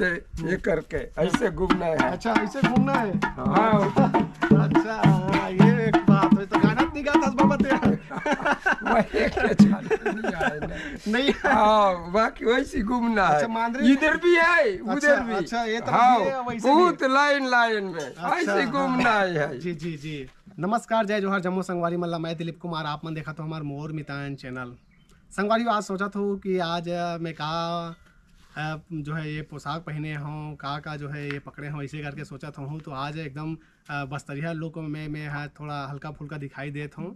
ऐसे ये करके ऐसे घूमना है। अच्छा ऐसे घूमना है। हाँ अच्छा ये एक बात है। तो गाना नहीं गाता बाबा तेरा? वही के चाल नहीं आए ना। नहीं। हाँ बाकी वैसे घूमना अच्छा, है। मांदरी इधर भी है उधर भी। अच्छा ये तरफ हाँ भी है, वैसे भी बहुत लाइन लाइन में अच्छा, ऐसे घूमना है। जी जी जी। नमस्कार, जय जोहार, जम्मू संगवारी मल्ला। मैं दिलीप कुमार, आप मन देखा तो हमारे मोर मितान चैनल संगवारी। आज सोचा था कि आज मैं जो है ये पोशाक पहने हूँ का जो है ये पकड़े हूँ, ऐसे करके सोचा था हूँ। तो आज एकदम बस्तरिया लुक में मैं थोड़ा हल्का फुल्का दिखाई देता हूँ।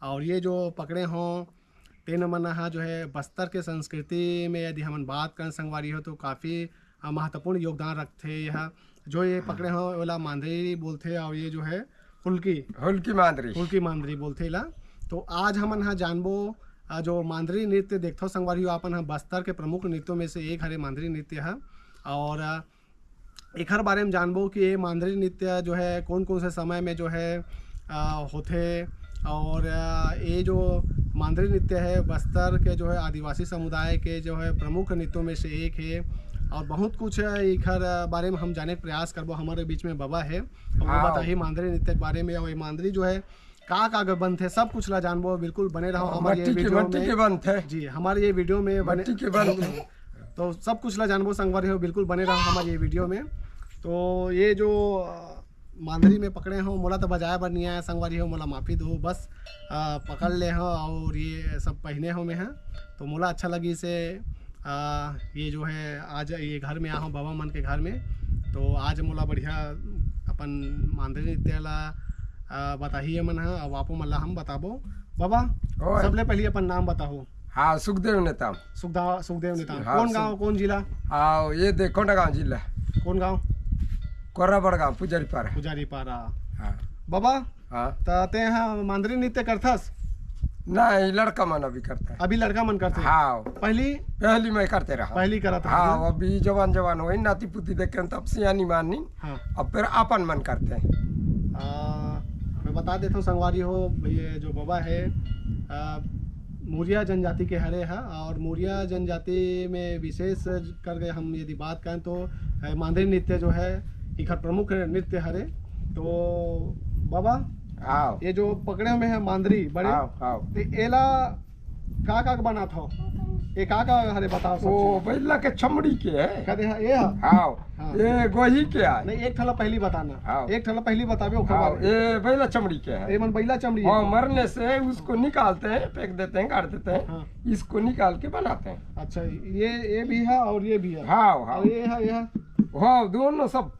और ये जो पकड़े हों तेन मन जो है बस्तर के संस्कृति में यदि हम बात करें संगवारी हो तो काफ़ी महत्वपूर्ण योगदान रखते। यह जो ये पकड़े हों वाला मांदरी बोलते, और ये जो है हुल्की मांदरी बोलते ला। तो आज हम यहाँ जानबो जो मांदरी नृत्य देखते हो संगवारी हो, अपन हाँ बस्तर के प्रमुख नृत्यों में से एक हरे मांदरी नृत्य है। और एक हर बारे में जानबो कि ये मांदरी नृत्य जो है कौन कौन से समय में जो है होते। और ये जो मांदरी नृत्य है बस्तर के जो है आदिवासी समुदाय के जो है प्रमुख नृत्यों में से एक है। और बहुत कुछ एक हर बारे में हम जाने का प्रयास करबो। हमारे बीच में बाबा है और वो बताइए मांदरी नृत्य के बारे में। और ये मांदरी जो है का बनते सब कुछ ला जानबो। बिल्कुल बने रहो हमारे ये वीडियो में। जी हमारे ये वीडियो में बने तो सब कुछ ला जानबो संगवारी हो। बिल्कुल बने रहो हमारे ये वीडियो में। तो ये जो मांदरी में पकड़े हो मोला तो बजाया बर नहीं आया संगवारी हो, मोला माफ़ी दो। बस पकड़ ले हो और ये सब पहने हो में है तो मोला अच्छा लगी से ये जो है आज ये घर में आया हूँ बाबा मन के घर में। तो आज मोला बढ़िया अपन मांदरी नृत्य ला बताइए मन है। अब आपो मल्ला हम बताबो बाबा। सबले पहले अपन नाम बताओ। हाँ सुखदेव नेता। सुखदेव नेता। हाँ, कौन गाँव कौन जिला? हाँ ये देखो ना गाँव जिला। कौन गाँव? कोर्राबड़ गाँव पुजारी पारा। हाँ बाबा हाँ ते यहाँ मांदरी नृत्य करथस? नहीं लड़का मन अभी करता है। अभी लड़का मन करते? हाँ पहली मैं करते रहा। पहली करता। हाँ अभी जवान हो नाती पुती देख के तब सियानी माननी। हाँ अब फिर अपन मन करते हैं। मैं बता देता हूँ संगवारी हो, ये जो बाबा है मूरिया जनजाति के हरे है। और मूरिया जनजाति में विशेष करके हम यदि बात करें तो मांदरी नृत्य जो है एक प्रमुख नृत्य हरे। तो बाबा आओ ये जो पकड़े हुए हैं मांदरी बड़े आओ तो एला का बना था ये का हरे बताओ। वो बैला के चमड़ी के है। कहते हैं ये आओ ये गोही के है। नहीं एक थला पहली बताना। एक थला पहली बताबे ये बैला चमड़ी के है। ये मन बैला चमड़ी हाँ मरने से उसको निकालते हैं, फेंक देते हैं, काट देते हैं। हाँ। इसको निकाल के बनाते हैं। अच्छा ये भी है और ये भी है। हाँ हाँ ये है हाँ दोनों सब।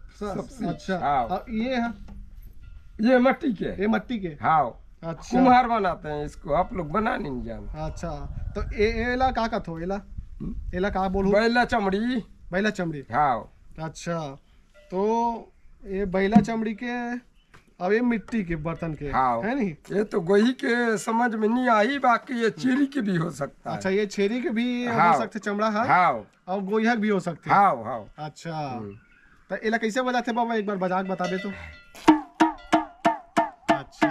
अच्छा हाँ ये है ये मट्टी के। ये मट्टी के। हाँ अच्छा कुम्हार बनाते हैं इसको, आप लोग बना नहीं जानते। अच्छा तो एला का कथो एला का बोलूं? बैला चमड़ी। हाँ अच्छा तो ये बैला चमड़ी के अब ये मिट्टी के बर्तन के। हाँ है नहीं? ये तो गोही के समझ में नहीं आई, बाकी ये चेरी के भी हो सकता है। अच्छा ये छेरी के भी हाँ। हो सकते चमड़ा है। हाँ और गोइहा भी हो सकते। हाँ हाँ अच्छा तो एला कैसे बजाते बाबा एक बार बजा के बता दे तो। अच्छा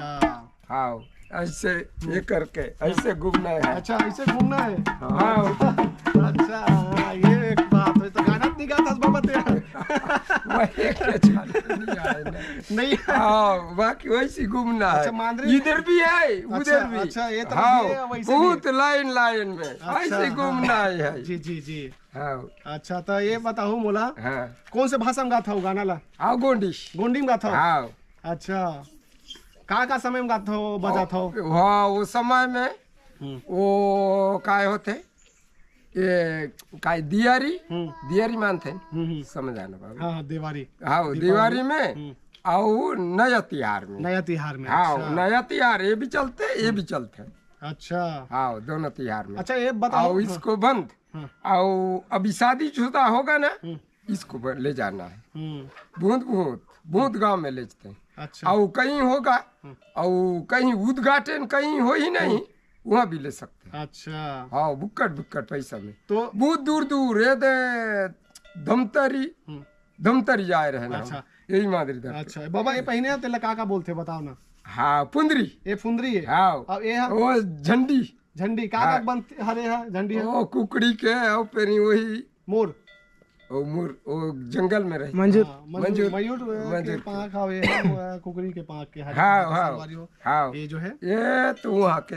हाँ ऐसे ये करके ऐसे घूमना है। अच्छा ऐसे घूमना है। हाँ अच्छा ये एक बात है। तो गाना नहीं गाता बाबा तेरा? वही के चाल नहीं आए ना। नहीं। हाँ बाकी वैसे घूमना है। अच्छा, मांदरी इधर भी है उधर भी। अच्छा ये तरफ हाँ भी है, वैसे भी बहुत लाइन में ऐसे घूमना है। जी जी जी। हाँ अच्छा तो ये बताओ मोला हाँ कौन से भाषा में गाता हो गाना ला? हाँ गोंडी में गाता हो? हाँ अच्छा का समय में गाता हो बजाता हो? हाँ वो समय में वो काय होते ये काय दियारी मानते समझ आना बाबा। हाँ दिवाली। हाँ दिवाली में और नया तिहार में। हाँ नया तिहार ये भी चलते। अच्छा हाँ दोनों तिहार में। अच्छा ये बताओ इसको बंद और अभी शादी शुदा होगा ना इसको ले जाना है बूंद गांव में ले जाते हैं। अच्छा और कहीं होगा और कहीं उद्घाटन कहीं हो ही नहीं वहाँ भी ले सकते हैं। अच्छा हाँ बुक्कट पैसा में तो बहुत दूर ये धमतरी जाए रहे ना। अच्छा यही मादरी। अच्छा बाबा ये पहने तेला का बोलते बताओ ना। हाँ पुंदरी। ये फुंदरी है। हाँ अब ये वो झंडी का बनते हरे है झंडी है। ओ कुकड़ी के और फिर वही मोर वो जंगल में रही। मंजूर मयूर मंजूर के पाँख हवे कुकरी के पाँख के हाँ हाँ संगवारी हो। हाँ ये जो है ये तो वहाँ के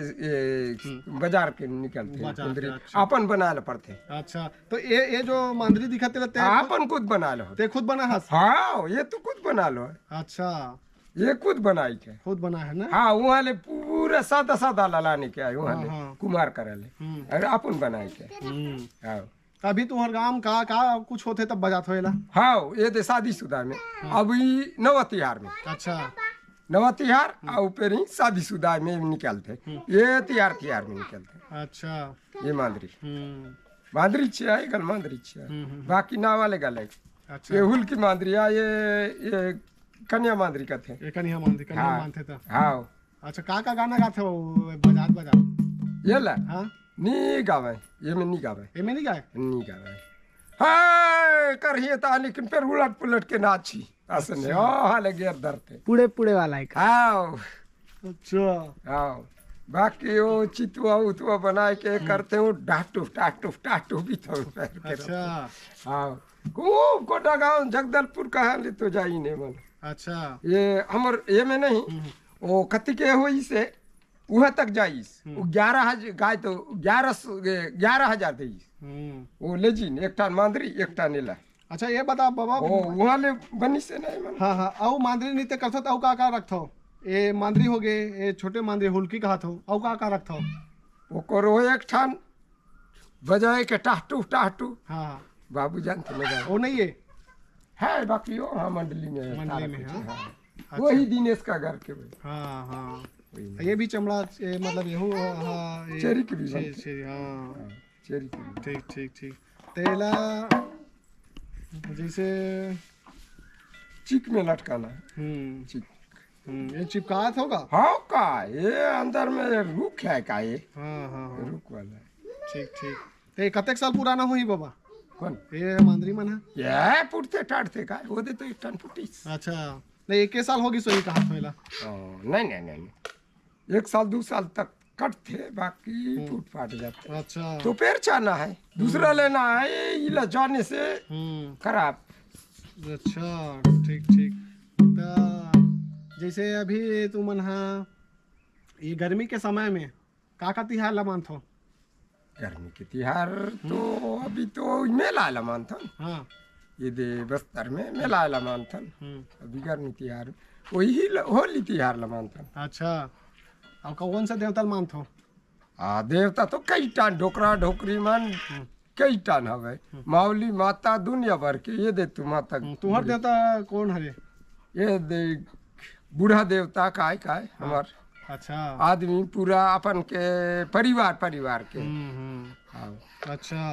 बाजार के निकलते बाजार के, कुंदरी अच्छा। अपन बनाए पड़ते। अच्छा तो ये जो मांदरी दिखते रहते अपन खुद बना लो। ते खुद बना हस। हाँ ये तो खुद बना लो। अच्छा ये खुद बनाई के। खुद बना है ना। हाँ वहाँ ले पूरा सादा सादा लाने के आए वहाँ ले हाँ। कुमार करे ले और अपन बनाए के। हाँ अभी तुम्हार गांव का कुछ होते तब बजात होएला। हाँ ये दे शादीशुदा में अभी नवा तिहार में। अच्छा नवा तिहार और फिर ही शादीशुदा में निकलते। ये तिहार में निकलते। अच्छा ये मांदरी मांदरी है गल मांदरी है बाकी ना वाले गल है। अच्छा ये हुल की मांदरी है ये कन्या मांदरी का थे। ये कन्या मानते हाँ। मानते था। हाँ अच्छा का गाना गाते हो बजात ये ला हाँ नी गावे ये में नी गावे ये में नहीं गाए। नी गावे हाय करिए ता लेकिन फिर उलट पुलट के नाची असने ओ हाले गेर धरते पुड़े पुड़े वाला है। आओ अच्छा आओ बाकी वो चितुआ उतुआ बनाए के करते हो टाटू भी तो अच्छा हाँ खूब कोटा गाँव जगदलपुर का है तो जाई ने मन। अच्छा ये हमर ये में नहीं वो कति के हुई से वहाँ तक जाइस वो 11,000 गाय तो 11,000 देइस वो ले जी एक टान मांदरी एक टान नेला। अच्छा ये बता बाबा ओ वहाँ ले बनी से नहीं मन। हाँ हाँ औ मांदरी नृत्य करथो तो का रखथो ये मांदरी हो गए ये छोटे मांदरी हुलकी कहत हो औ का रखथो वो करो एक ठान बजाए के टाटू हाँ बाबू जानते लगा वो नहीं है बाकी वो हाँ मंडली में है, मंडली में सारा है। कुछ है, हाँ। वही दिनेश का घर के भाई हाँ हाँ वही ये भी चमड़ा मतलब ये हाँ ये चेरी की भी छे- बनती। छे- हाँ हाँ, चेरी की भी। ठीक ठीक ठीक तेला जैसे चिक में लटकाना है, हम्म चिक ये चिपकात होगा। हाँ का ये अंदर में रुख है का ये हाँ हाँ हाँ रुख वाला है। ठीक ठीक तो ये कतेक साल पुराना हुई बाबा कौन ये मांदरी मन है। ये पुटते टाटते का वो दे तो एक टन पुटीस। अच्छा नहीं एक साल होगी सोई कहा थोड़ा। नहीं 1 साल 2 साल तक कटते बाकी टूट फाट जाते। अच्छा तो फिर चाहना है दूसरा लेना है ये इला जाने से खराब। अच्छा ठीक ठीक तो जैसे अभी तुम मन हाँ ये गर्मी के समय में का तिहार ला मानथो। गर्मी के तिहार तो अभी तो मेला आला मानथन हाँ ये दे बस्तर में मेला आला मानथन अभी गर्मी तिहार वही होली तिहार ला मानथन। अच्छा अब कौन सा देवता मानथो। देवता तो कई टान ढोकरा ढोकरी मन कई टान हवे मावली माता दुनिया भर के ये दे तू माता तुम्हार देवता कौन हरे। ये दे बूढ़ा देवता काय हमार अच्छा आदमी पूरा अपन के परिवार के। हाँ। अच्छा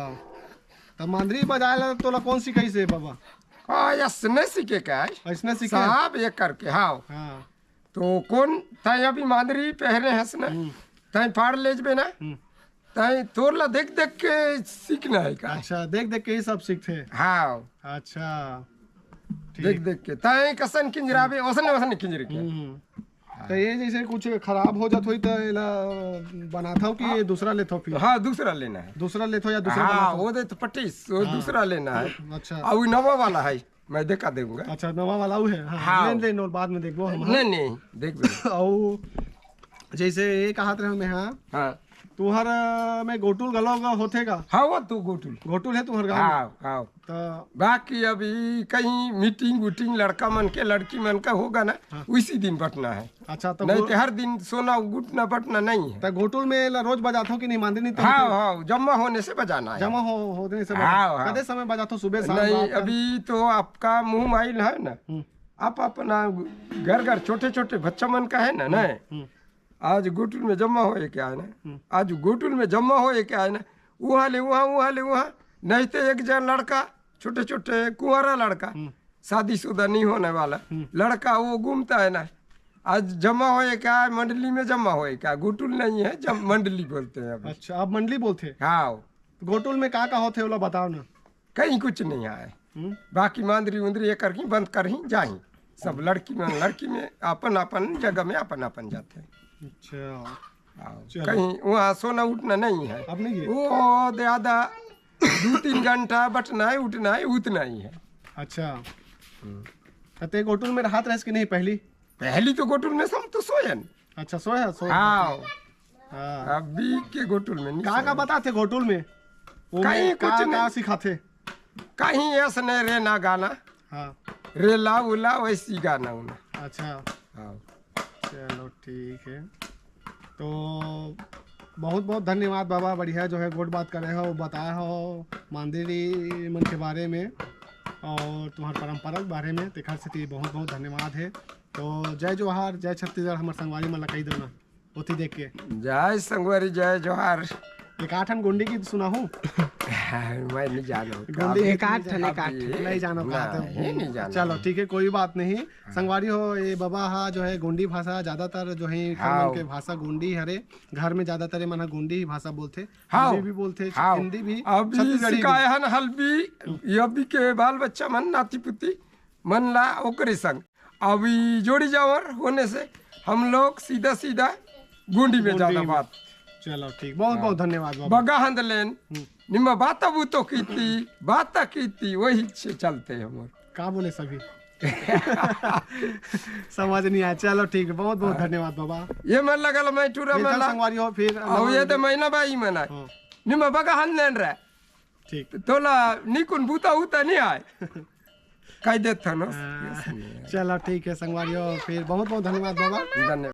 तो मांदरी बजाए तोला कौन सिखाई से बाबा। ऐसने सीखे का है ऐसने सीखे साहब ये करके हाँ हाँ तो कौन तय अभी मांदरी पहरे हंस ना तय फाड़ ले जबे ना तय तोरला देख देख के सीखना है का। अच्छा देख देख के ही सब सीखते। हाँ अच्छा देख देख के तय कसन किंजराबे ओसने किंजरे के। तो ये जैसे कुछ खराब हो जात होई तो इला बनाता हो कि दूसरा लेथो फिर। हाँ दूसरा लेना है दूसरा लेथो या दूसरा हाँ बनाथो? वो दे तो पट्टीस वो दूसरा लेना है। अच्छा और नवा वाला है मैं देखा दूंगा। अच्छा नवा वाला वो है। हाँ, हाँ। लेन देन और बाद में देखबो हम। नहीं देख और जैसे ये कहत रहे मैं हाँ तुहर में गोटुल गलो होथे का। हाँ वो तो गोटुल है तुहर गाँव में? हाँ तो बाकी अभी कहीं मीटिंग वूटिंग लड़का मन के लड़की मन का होगा ना उसी दिन बटना है। अच्छा तो नहीं तो हर दिन सोना गुटना बटना नहीं है। तो गोटुल में रोज बजाते हो कि नहीं मांदरी नहीं तो हाँ जमा होने से बजाना है। जमा होने से हाँ। कदे समय बजाते हो सुबह शाम नहीं रात का? अभी तो आपका मुंह माइल है ना आप अपना घर छोटे छोटे बच्चा मन का है ना आज गोटुल में जमा हो क्या है ना आज गोटुल में जमा हो क्या है ना वहाँ ले वहाँ नहीं तो एक जन लड़का छोटे छोटे कुंवारा लड़का शादीशुदा नहीं होने वाला लड़का वो घूमता है ना आज जमा हो क्या है मंडली में जमा हो क्या गोटुल नहीं है जब मंडली बोलते हैं अभी। अच्छा आप मंडली बोलते। हाँ गोटुल में का होते बोला बताओ ना। कहीं कुछ नहीं आए बाकी मांदरी उंदरी ये कर बंद कर ही जाही सब लड़की में अपन जगह में अपन जाते हैं। अच्छा कहीं वहाँ सोना उठना नहीं है। अब नहीं वो ज्यादा 2-3 घंटा बैठना है उठना है उतना ही है। अच्छा ते गोटुल में राहत रहे कि नहीं पहली तो गोटुल में हम तो सोयन। अच्छा सो हाँ हाँ अभी के गोटुल में नहीं का बताते गोटुल में वो कहीं में कुछ नहीं। का सिखाते कहीं ऐसा नहीं रे ना गाना हाँ रेला उला वैसी गाना उना। अच्छा हाँ चलो ठीक है तो बहुत बहुत धन्यवाद बाबा, बढ़िया जो है गोट बात करे हो बताया हो मंदिरी मन के बारे में और तुम्हारे परंपरा के बारे में तेखर से बहुत बहुत धन्यवाद है। तो जय जोहार जय छत्तीसगढ़ हमारे संगवारी मन कही दो ना ओती देख के जय संगवारी जय जोहार। एक आठन गोंडी की सुना हूँ मैं नहीं जाना गोंडी एक आठ नहीं जाना नहीं जाना। चलो ठीक है कोई बात नहीं। संगवारी हो ये बाबा हा जो है गोंडी भाषा ज्यादातर जो है हाँ। के भाषा गोंडी हरे घर में ज्यादातर मन गोंडी ही भाषा बोलते हाँ। हिंदी भी बोलते हाँ। हिंदी भी अभी छत्तीसगढ़ी भी। सिखाए हन हल्बी अभी के बाल बच्चा मन नाती पुती मन ला ओकरे संग अभी जोड़ी जावर होने से हम लोग सीधा सीधा गुंडी में ज्यादा में। बात चलो ठीक बहुत बहुत धन्यवाद बाबा। बगा हंदलेन निम्मा बाता बूतो कीती बाता कीती वही से चलते हम। का बोले सभी समझ नहीं आया। चलो ठीक है बहुत बहुत धन्यवाद बाबा। ये मन लगल मैं टूरा फिर मन चल ला संगवारी हो फिर अब ये तो महीना बाई मना हाँ, निम्मा बगा हंदलेन रे ठीक तोला निकुन बूता उता नहीं आए कह देता ना। चलो ठीक है संगवारी हो फिर बहुत बहुत धन्यवाद बाबा। धन्यवाद।